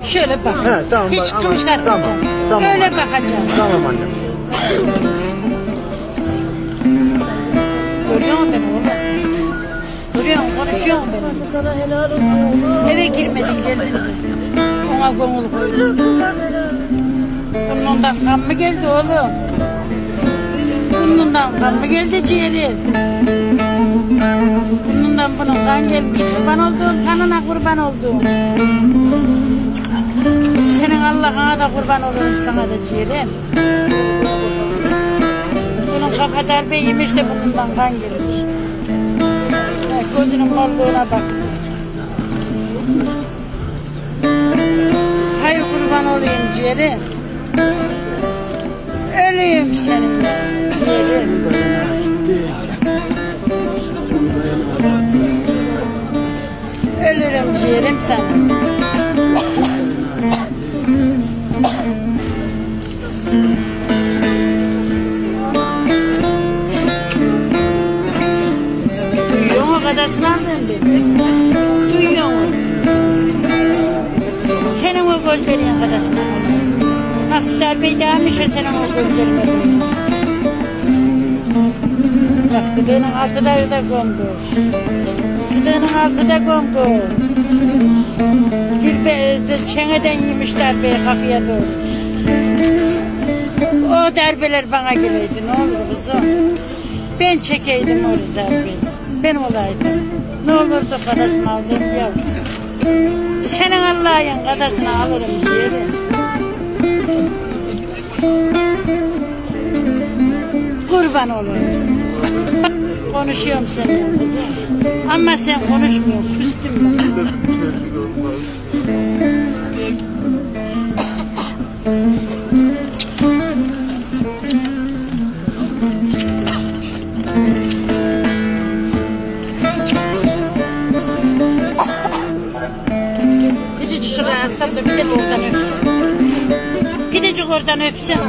Şöyle bak. He, tamam, Hiç bak, ama- kımışlar tamam, tamam. Öyle bakacağım. Tamam annem. Görüyor musun beni oğlum? Görüyor musun? Konuşuyor musun beni? Eve girmedin geldin. Ona gönül koydun. Burnundan kan mı geldi oğlum? Burnundan kan mı geldi ciğeri? Burnundan bunun kan gelmiş. Kurban olduğum kanına kurban olduğum. Senin Allah'ına da kurban olurum sana da ciğerim. Bunun kafa darbe yemiş de burnundan kan gelmiş. Gözünün morluğuna bak. Hay kurban olayım ciğerim. Öleyim seninle ciğerim. Ölürüm ciğerim sana. Duyuyor mu kadasını aldın beni? Duyuyor mu? Senin o gözlerin kadasını aldın. Nasıl darbeyi demiş o senin o gözlerine. Bak gıdığının altında da kondu. Gıdığının altında kondu. Çeneden yemişler be kapıya doğru. O darbeler bana geleydi ne olur kızım. Ben çekeydim o darbeyi. Ben olaydım. Ne olurdu kadasını aldığım yavrum. Senin Allah'ın kadasını alırım diyelim. Kurban olurum. Konuşuyorum seninle kızım. Ama sen konuşmuyorsun. Küstüm ben. Gidecek şuraya atsam da bir de oradan öpsem. Gidecek oradan öpsem.